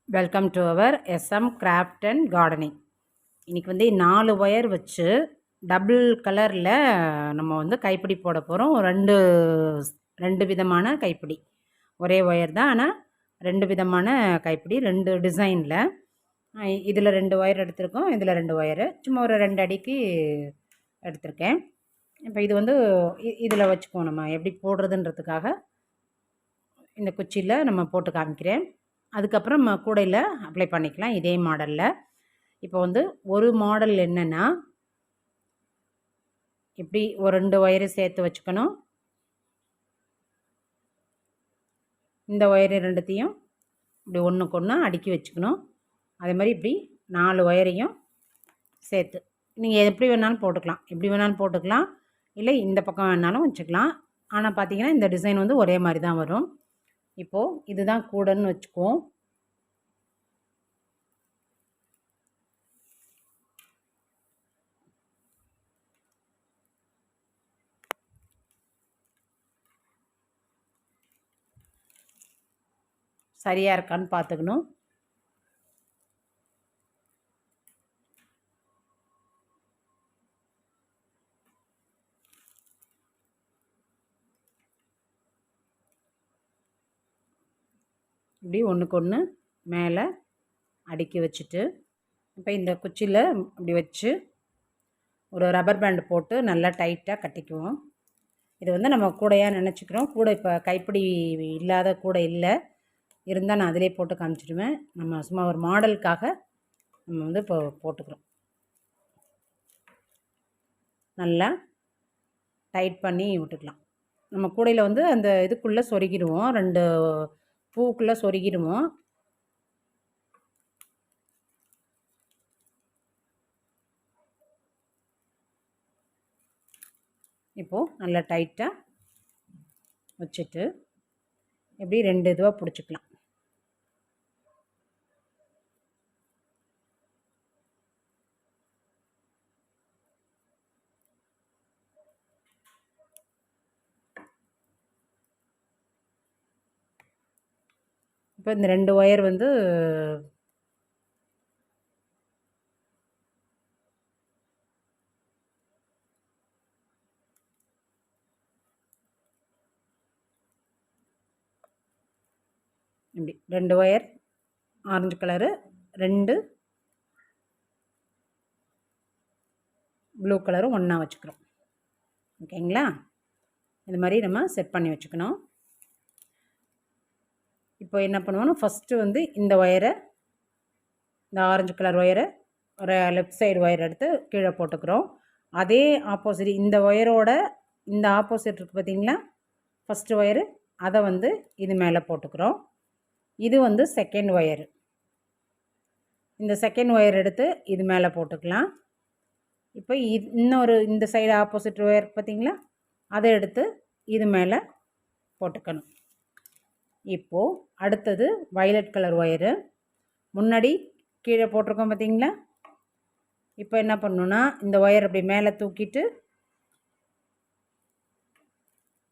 Welcome to our SM craft and gardening. இன்றைக்கி வந்து 4 wire வச்சு டபுள் கலரில் நம்ம வந்து கைப்பிடி போட போகிறோம். ரெண்டு விதமான கைப்பிடி, ஒரே ஒயர் தான், ஆனால் 2 விதமான கைப்பிடி, 2 டிசைனில். இதில் 2 ஒயர் எடுத்திருக்கோம், இதில் 2 ஒயரு, சும்மா ஒரு 2 அடிக்கு எடுத்திருக்கேன். இப்போ இது வந்து இதில் வச்சுக்குவோம். நம்ம எப்படி போடுறதுன்றதுக்காக இந்த குச்சியில் நம்ம போட்டு காமிக்கிறேன். அதுக்கப்புறம் நம்ம கூடையில் அப்ளை பண்ணிக்கலாம் இதே மாடலில். இப்போ வந்து ஒரு மாடல் என்னென்னா, இப்படி ஒரு 2 ஒயரை சேர்த்து வச்சுக்கணும். இந்த ஒயரு 2த்தையும் இப்படி ஒன்றுக்கு ஒன்று அடுக்கி வச்சுக்கணும். அதே மாதிரி இப்படி 4 ஒயரையும் சேர்த்து நீங்கள் எப்படி வேணாலும் போட்டுக்கலாம், எப்படி வேணாலும் போட்டுக்கலாம், இல்லை இந்த பக்கம் வேணாலும் வச்சுக்கலாம். ஆனால் பார்த்தீங்கன்னா இந்த டிசைன் வந்து ஒரே மாதிரி தான் வரும். இப்போது இதுதான் கூடைன்னு வச்சுக்குவோம். சரியாக இருக்கான்னு பார்த்துக்கணும். இப்படி ஒன்றுக்கு ஒன்று மேலே அடுக்கி வச்சுட்டு, இப்போ இந்த குச்சியில் இப்படி வச்சு ஒரு ரப்பர் பேண்டு போட்டு நல்லா டைட்டாக கட்டிக்குவோம். இது வந்து நம்ம கூடையாக நினச்சிக்கிறோம். கூடை இப்போ கைப்பிடி இல்லாத கூடை இல்லை, இருந்தால் நான் அதிலே போட்டு காமிச்சிடுவேன். நம்ம சும்மா ஒரு மாடலுக்காக நம்ம வந்து இப்போ போட்டுக்கிறோம். நல்லா டைட் பண்ணி விட்டுக்கலாம். நம்ம கூடையில் வந்து அந்த இதுக்குள்ளே சொருகிடுவோம், 2 பூக்குள்ளே சொருகிடுவோம். இப்போது நல்லா டைட்டாக வச்சுட்டு எப்படி 2 இதுவாக பிடிச்சிக்கலாம். இப்போ இந்த 2 ஒயர் வந்து இப்படி 2 ஒயர் ஆரஞ்சு கலரு, 2 ப்ளூ கலரும் ஒன்றா வச்சுக்கிறோம். ஓகேங்களா? இது மாதிரி நம்ம செட் பண்ணி வச்சுக்கணும். இப்போ என்ன பண்ணுவோன்னா, ஃபஸ்ட்டு வந்து இந்த ஒயரை, இந்த ஆரஞ்சு கலர் ஒயரை ஒரு லெஃப்ட் சைடு ஒயர் எடுத்து கீழே போட்டுக்கிறோம். அதே ஆப்போசிட் இந்த ஒயரோட இந்த ஆப்போசிட் இருக்குது பார்த்தீங்களா, ஃபஸ்ட்டு ஒயரு, அதை வந்து இது மேலே போட்டுக்கிறோம். இது வந்து செகண்ட் ஒயரு. இந்த செகண்ட் ஒயர் எடுத்து இது மேலே போட்டுக்கலாம். இப்போ இன்னொரு இந்த சைடு ஆப்போசிட் ஒயர் பார்த்தீங்களா, அதை எடுத்து இது மேலே போட்டுக்கணும். இப்போது அடுத்தது வயலட் கலர் ஒயரு, முன்னாடி கீழே போட்டிருக்கோம் பார்த்தீங்களா. இப்போ என்ன பண்ணணுன்னா, இந்த ஒயர் அப்படி மேலே தூக்கிட்டு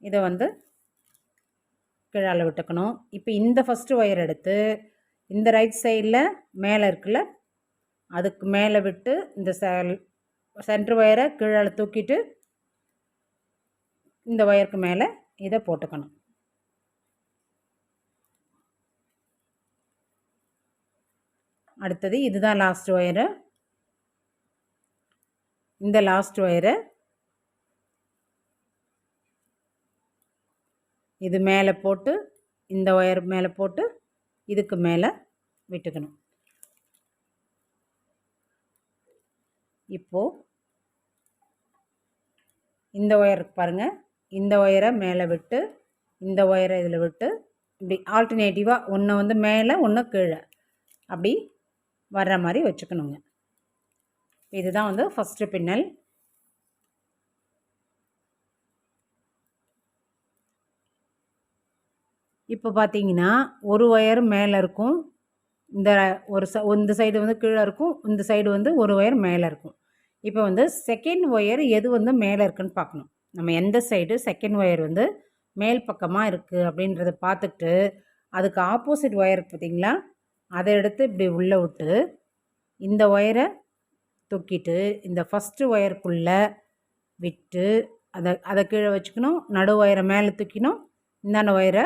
இதை வந்து கீழால் விட்டுக்கணும். இப்போ இந்த ஃபஸ்ட்டு ஒயர் எடுத்து இந்த ரைட் சைடில் மேலே இருக்குல்ல, அதுக்கு மேலே விட்டு இந்த சென்ட்ரு ஒயரை கீழால் தூக்கிட்டு இந்த ஒயருக்கு மேலே இதை போட்டுக்கணும். அடுத்தது இதுதான் லாஸ்ட் ஒயரு. இந்த லாஸ்ட் ஒயரை இது மேலே போட்டு இந்த ஒயர் மேலே போட்டு இதுக்கு மேலே விட்டுக்கணும். இப்போது இந்த ஒயருக்கு பாருங்கள், இந்த ஒயரை மேலே விட்டு இந்த ஒயரை இதில் விட்டு இப்படி ஆல்டர்னேட்டிவாக ஒன்று வந்து மேலே ஒன்று கீழே அப்படி வர்ற மாதிரி வச்சுக்கணுங்க. இதுதான் வந்து ஃபஸ்ட்டு பின்னல். இப்போ பார்த்தீங்கன்னா ஒரு ஒயர் மேலே இருக்கும், இந்த இந்த சைடு வந்து கீழே இருக்கும், இந்த சைடு வந்து ஒரு ஒயர் மேலே இருக்கும். இப்போ வந்து செகண்ட் ஒயர் எது வந்து மேலே இருக்குன்னு பார்க்கணும். நம்ம எந்த சைடு செகண்ட் ஒயர் வந்து மேல் பக்கமாக இருக்குது அப்படின்றத பார்த்துட்டு அதுக்கு ஆப்போசிட் ஒயர் பார்த்தீங்களா, அதை எடுத்து இப்படி உள்ளே விட்டு இந்த ஒயரை தூக்கிட்டு இந்த ஃபஸ்ட்டு ஒயருக்குள்ளே விட்டு அதை கீழே வச்சுக்கணும். நடு ஒயரை மேலே தூக்கினோம். இந்தாண்ட ஒயரை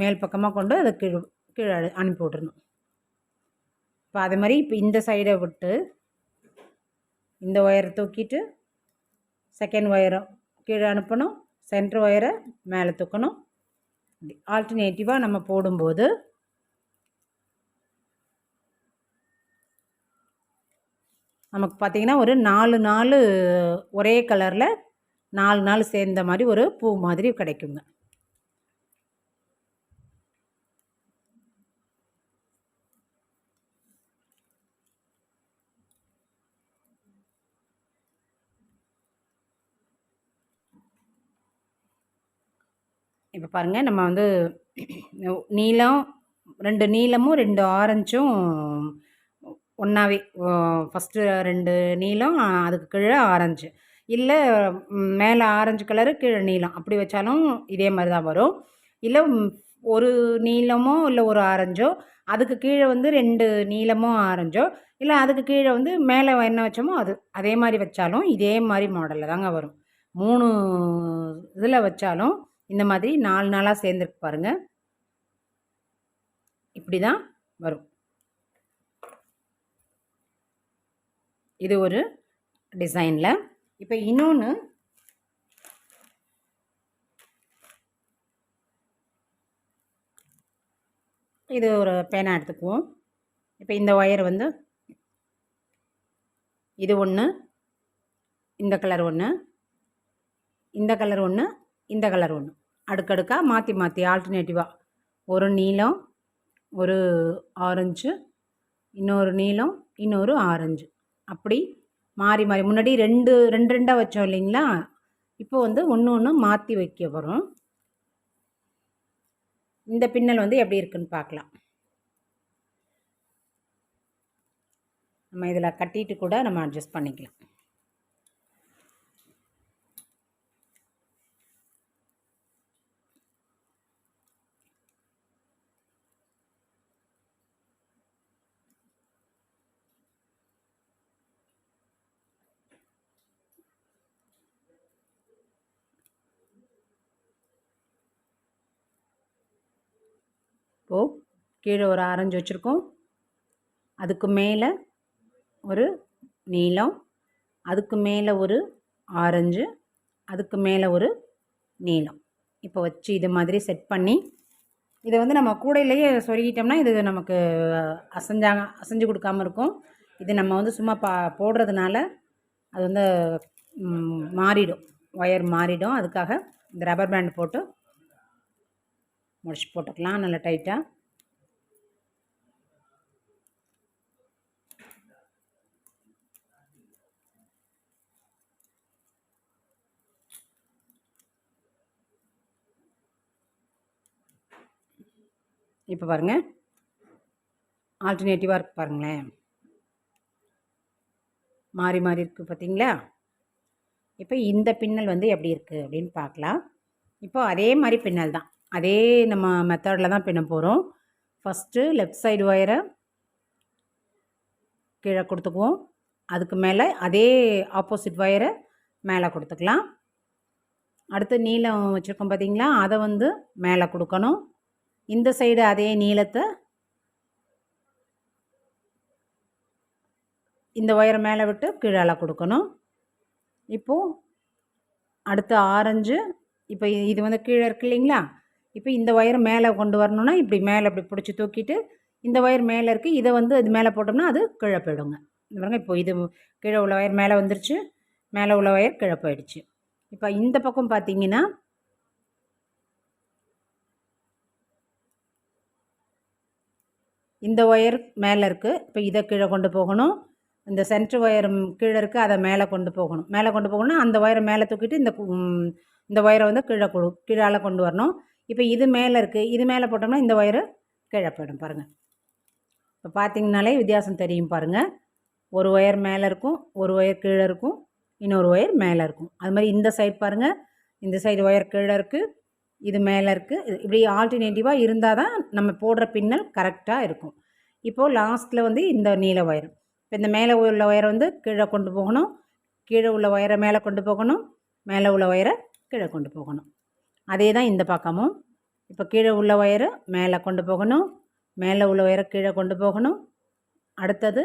மேல் பக்கமாக கொண்டு அதை கீழே அனுப்பி விட்றணும். இப்போ அதே மாதிரி இப்போ இந்த சைடை விட்டு இந்த ஒயரை தூக்கிட்டு செகண்ட் ஒயரை கீழே அனுப்பணும். சென்டர் ஒயரை மேலே தூக்கணும். ஆல்டர்னேட்டிவாக நம்ம போடும்போது நமக்கு பார்த்திங்கன்னா ஒரு 4 ஒரே கலரில் 4 சேர்ந்த மாதிரி ஒரு பூ மாதிரி கிடைக்குங்க. இப்போ பாருங்கள், நம்ம வந்து நீலம் 2 நீலமும் 2 ஆரஞ்சும் ஒன்றாவே ஃபஸ்ட்டு 2 நீலம் அதுக்கு கீழே ஆரஞ்சு, இல்லை மேலே ஆரஞ்சு கலரு கீழே நீலம் அப்படி வச்சாலும் இதே மாதிரி தான் வரும். இல்லை ஒரு நீலமோ இல்லை ஒரு ஆரஞ்சோ அதுக்கு கீழே வந்து 2 நீலமோ ஆரஞ்சோ, இல்லை அதுக்கு கீழே வந்து மேலே என்ன வச்சோமோ அதே மாதிரி வச்சாலும் இதே மாதிரி மாடலில் தாங்க வரும். 3 இதில் வச்சாலும் இந்த மாதிரி 4 சேர்ந்துருக்கு பாருங்கள், இப்படி தான் வரும். இது ஒரு டிசைனில். இப்போ இன்னொன்று, இது ஒரு பேனா எடுத்துக்குவோம். இப்போ இந்த ஒயர் வந்து இது ஒன்று, இந்த கலர் ஒன்று, இந்த கலர் ஒன்று, இந்த கலர் ஒன்று, அடுக்கடுக்காக மாற்றி ஆல்டர்னேட்டிவாக ஒரு நீலம் ஒரு ஆரஞ்சு, இன்னொரு நீலம் இன்னொரு ஆரஞ்சு, அப்படி மாறி முன்னாடி 2 வச்சோம் இல்லைங்களா, இப்போ வந்து ஒன்று மாற்றி வைக்க போகிறோம். இந்த பின்னல் வந்து எப்படி இருக்குன்னு பார்க்கலாம். நம்ம இதில் கட்டிட்டு கூட நம்ம அட்ஜஸ்ட் பண்ணிக்கலாம். இப்போது கீழே ஒரு ஆரஞ்சு வச்சுருக்கோம், அதுக்கு மேலே ஒரு நீலம், அதுக்கு மேலே ஒரு ஆரஞ்சு, அதுக்கு மேலே ஒரு நீலம், இப்போ வச்சு இது மாதிரி செட் பண்ணி இதை வந்து நம்ம கூடையிலேயே சொருகிட்டோம்னா இது நமக்கு அசைஞ்சு கொடுக்காமல் இருக்கும். இது நம்ம வந்து சும்மா போடுறதுனால அது வந்து மாறிடும், ஒயர் மாறிடும். அதுக்காக இந்த ரப்பர் பேண்ட் போட்டு முடிச்சு போட்டுக்கலாம் நல்லா டைட்டாக. இப்போ பாருங்கள், ஆல்டர்னேட்டிவாக இருக்குது பாருங்களேன், மாறி இருக்குது பார்த்தீங்களா. இப்போ இந்த பின்னல் வந்து எப்படி இருக்குது அப்படின்னு பார்க்கலாம். இப்போ அதே மாதிரி பின்னல் தான், அதே நம்ம மெத்தடில் தான் பின்ன போகிறோம். ஃபஸ்ட்டு லெஃப்ட் சைடு ஒயரை கீழே கொடுத்துக்குவோம், அதுக்கு மேலே அதே ஆப்போசிட் ஒயரை மேலே கொடுத்துக்கலாம். அடுத்து நீலம் வச்சுருக்கோம் பார்த்தீங்களா, அதை வந்து மேலே கொடுக்கணும். இந்த சைடு அதே நீளத்தை இந்த ஒயரை மேலே விட்டு கீழே கொடுக்கணும். இப்போது அடுத்து ஆரஞ்சு, இப்போ இது வந்து கீழே இருக்கு இல்லைங்களா, இப்போ இந்த ஒயரை மேலே கொண்டு வரணுன்னா இப்படி மேலே இப்படி பிடிச்சி தூக்கிட்டு இந்த ஒயர் மேலே இருக்குது, இதை வந்து இது மேலே போட்டோம்னா அது கீழே போயிடுங்க. இந்த பாருங்க, இப்போ இது கீழே உள்ள ஒயர் மேலே வந்துருச்சு, மேலே உள்ள ஒயர் கீழே போயிடுச்சு. இப்போ இந்த பக்கம் பார்த்தீங்கன்னா இந்த ஒயர் மேலே இருக்குது, இப்போ இதை கீழே கொண்டு போகணும். இந்த சென்ட்ரு ஒயர் கீழே இருக்குது, அதை மேலே கொண்டு போகணும். மேலே கொண்டு போகணும்னா அந்த ஒயரை மேலே தூக்கிட்டு இந்த ஒயரை வந்து கீழால் கொண்டு வரணும். இப்போ இது மேலே இருக்குது, இது மேலே போட்டோம்னா இந்த ஒயரு கீழே போயிடும் பாருங்கள். இப்போ பார்த்தீங்கனாலே வித்தியாசம் தெரியும் பாருங்கள். ஒரு ஒயர் மேலே இருக்கும், ஒரு ஒயர் கீழே இருக்கும், இன்னொரு ஒயர் மேலே இருக்கும். அது மாதிரி இந்த சைடு பாருங்கள், இந்த சைடு ஒயர் கீழே இருக்குது, இது மேலே இருக்குது. இப்படி ஆல்டர்னேட்டிவாக இருந்தால் தான் நம்ம போடுற பின்னல் கரெக்டாக இருக்கும். இப்போது லாஸ்ட்டில் வந்து இந்த நீல ஒயர். இப்போ இந்த மேலே உள்ள ஒயரை வந்து கீழே கொண்டு போகணும், கீழே உள்ள ஒயரை மேலே கொண்டு போகணும், மேலே உள்ள ஒயரை கீழே கொண்டு போகணும். அதே தான் இந்த பக்கமும். இப்போ கீழே உள்ள ஒயரை மேலே கொண்டு போகணும், மேலே உள்ள ஒயரை கீழே கொண்டு போகணும், அடுத்தது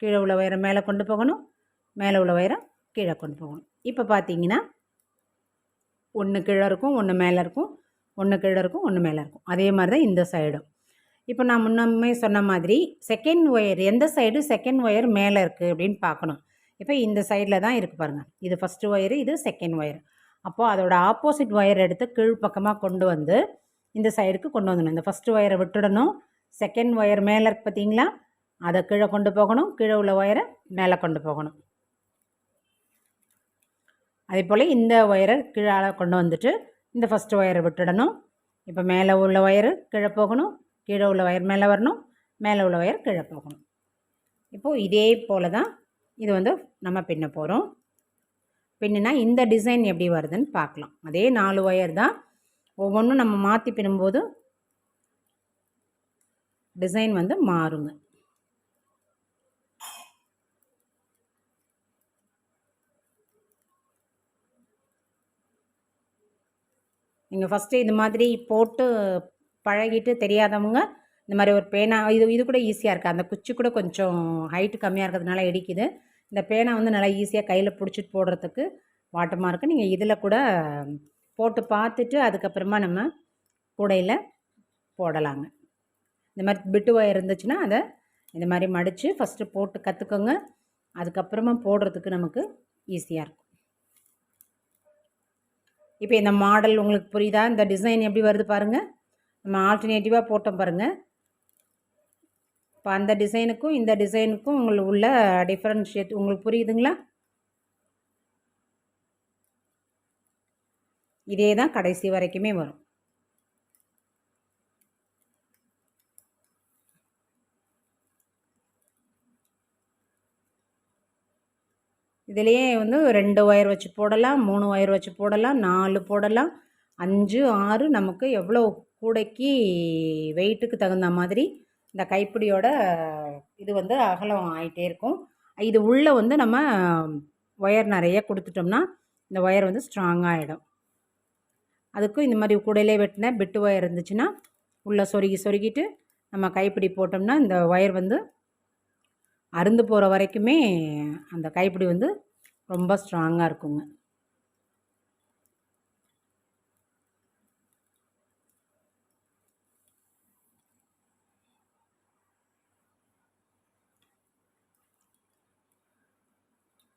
கீழே உள்ள ஒயரை மேலே கொண்டு போகணும், மேலே உள்ள ஒயரை கீழே கொண்டு போகணும். இப்போ பார்த்தீங்கன்னா ஒன்று கீழே இருக்கும், ஒன்று மேலே இருக்கும், ஒன்று கீழே இருக்கும், ஒன்று மேலே இருக்கும். அதே மாதிரி தான் இந்த சைடும். இப்போ நான் முன்னமே சொன்ன மாதிரி செகண்ட் ஒயர் எந்த சைடு செகண்ட் ஒயர் மேலே இருக்குது அப்படின்னு பார்க்கணும். இப்போ இந்த சைடில் தான் இருக்குது பாருங்கள். இது ஃபஸ்ட்டு ஒயரு, இது செகண்ட் ஒயர். அப்போது அதோட ஆப்போசிட் ஒயர் எடுத்து கீழ்ப்பக்கமாக கொண்டு வந்து இந்த சைடுக்கு கொண்டு வந்துடணும். இந்த ஃபஸ்ட்டு ஒயரை விட்டுடணும். செகண்ட் ஒயர் மேலே இருக்குது பார்த்தீங்களா, அதை கீழே கொண்டு போகணும், கீழே உள்ள ஒயரை மேலே கொண்டு போகணும். அதே போல் இந்த ஒயரை கீழே கொண்டு வந்துட்டு இந்த ஃபஸ்ட்டு ஒயரை விட்டுடணும். இப்போ மேலே உள்ள ஒயரு கீழே போகணும், கீழே உள்ள ஒயர் மேலே வரணும், மேலே உள்ள ஒயர் கீழே போகணும். இப்போது இதே போல் தான் இது வந்து நம்ம பின்ன போகிறோம். பின்னுனா இந்த டிசைன் எப்படி வருதுன்னு பார்க்கலாம். அதே 4 ஒயர் தான், ஒவ்வொன்றும் நம்ம மாற்றி பின்னும்போது டிசைன் வந்து மாறுங்க. நீங்கள் ஃபஸ்ட்டு இது மாதிரி போட்டு பழகிட்டு தெரியாதவங்க இந்த மாதிரி ஒரு பேனா, இது கூட ஈஸியாக இருக்குது. அந்த குச்சி கூட கொஞ்சம் ஹைட்டு கம்மியாக இருக்கிறதுனால இடிக்குது. இந்த பேனா வந்து நல்லா ஈஸியாக கையில் பிடிச்சிட்டு போடுறதுக்கு வாட்டமாக இருக்குது. நீங்கள் இதில் கூட போட்டு பார்த்துட்டு அதுக்கப்புறமா நம்ம கூடையில் போடலாங்க. இந்த மாதிரி பிட்டு ஒயர் இருந்துச்சுன்னா அதை இந்த மாதிரி மடித்து ஃபஸ்ட்டு போட்டு கற்றுக்கோங்க. அதுக்கப்புறமா போடுறதுக்கு நமக்கு ஈஸியாக இருக்கும். இப்போ இந்த மாடல் உங்களுக்கு புரியுதா? இந்த டிசைன் எப்படி வருது பாருங்கள். நம்ம ஆல்டர்னேட்டிவாக போட்டோம் பாருங்கள். இப்போ அந்த டிசைனுக்கும் இந்த டிசைனுக்கும் உங்களுக்கு உள்ள டிஃப்ரென்ஷியேட் உங்களுக்கு புரியுதுங்களா? இதே தான் கடைசி வரைக்குமே வரும். இதிலேயே வந்து 2 ஒயர் வச்சு போடலாம், 3 ஒயர் வச்சு போடலாம், 4 போடலாம், 5, 6 நமக்கு எவ்வளோ கூடைக்கு வெயிட்டுக்கு தகுந்த மாதிரி இந்த கைப்பிடியோட இது வந்து அகலம் ஆகிட்டே இருக்கும். இது உள்ளே வந்து நம்ம ஒயர் நிறைய கொடுத்துட்டோம்னா இந்த ஒயர் வந்து ஸ்ட்ராங்காக ஆகிடும். அதுக்கும் இந்த மாதிரி கூடையிலே வெட்டின பிட்டு ஒயர் இருந்துச்சுன்னா உள்ளே சொருகிட்டு நம்ம கைப்பிடி போட்டோம்னா இந்த ஒயர் வந்து அருந்து போகிற வரைக்குமே அந்த கைப்பிடி வந்து ரொம்ப ஸ்ட்ராங்காக இருக்குங்க.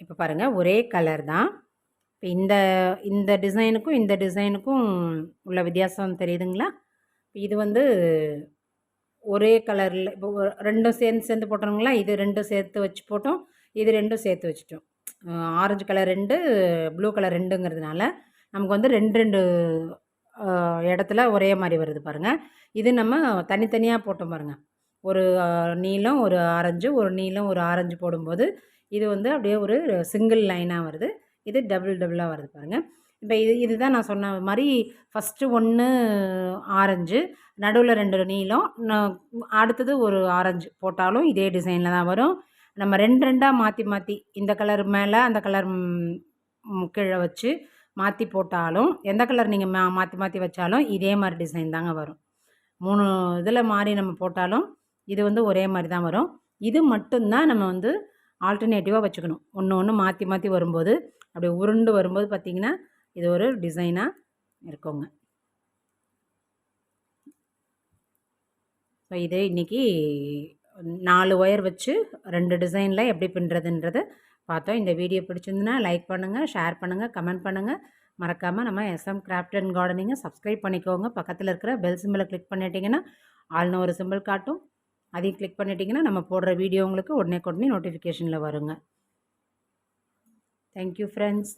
இப்போ பாருங்கள், ஒரே கலர் தான். இப்போ இந்த டிசைனுக்கும் இந்த டிசைனுக்கும் உள்ள வித்தியாசம் தெரியுதுங்களா? இது வந்து ஒரே கலரில் இப்போ 2 சேர்ந்து போட்டோங்களா, இது 2 சேர்த்து வச்சு போட்டோம், இது 2 சேர்த்து வச்சுட்டோம். ஆரஞ்சு கலர் 2, ப்ளூ கலர் 2ங்கிறதுனால நமக்கு வந்து 2 இடத்துல ஒரே மாதிரி வருது பாருங்கள். இது நம்ம தனித்தனியாக போட்டோம் பாருங்கள். ஒரு நீலம் ஒரு ஆரஞ்சு, ஒரு நீலம் ஒரு ஆரஞ்சு போடும்போது இது வந்து அப்படியே ஒரு சிங்கிள் லைனாக வருது. இது டபுளாக வருது பாருங்கள். இப்போ இதுதான் நான் சொன்ன மாதிரி ஃபஸ்ட்டு 1 ஆரஞ்சு, நடுவில் 2 நீலம், அடுத்தது ஒரு ஆரஞ்சு போட்டாலும் இதே டிசைனில் தான் வரும். நம்ம 2 மாற்றி இந்த கலர் மேலே அந்த கலர் கீழே வச்சு மாற்றி போட்டாலும், எந்த கலர் நீங்கள் மாற்றி வச்சாலும் இதே மாதிரி டிசைன் தாங்க வரும். 3 இதில் மாறி நம்ம போட்டாலும் இது வந்து ஒரே மாதிரி தான் வரும். இது மட்டும்தான் நம்ம வந்து ஆல்டர்னேட்டிவாக வச்சுக்கணும். ஒன்று மாற்றி வரும்போது அப்படி உருண்டு வரும்போது பார்த்திங்கன்னா இது ஒரு டிசைனாக இருக்குங்க. ஸோ இது இன்றைக்கி 4 ஒயர் வச்சு 2 டிசைனில் எப்படி பின்னுறதுன்றதை பார்த்தோம். இந்த வீடியோ பிடிச்சிருந்துன்னா லைக் பண்ணுங்கள், ஷேர் பண்ணுங்கள், கமெண்ட் பண்ணுங்கள். மறக்காமல் நம்ம SM கிராஃப்ட் அண்ட் கார்டனிங்கை சப்ஸ்கிரைப் பண்ணிக்கோங்க. பக்கத்தில் இருக்கிற பெல் சிம்பிளை கிளிக் பண்ணிட்டீங்கன்னா ஆல்னு ஒரு சிம்பிள் காட்டும். அதையும் கிளிக் பண்ணிட்டீங்கன்னா நம்ம போடுற வீடியோ உங்களுக்கு உடனே நோட்டிஃபிகேஷனில் வருங்க. Thank you friends.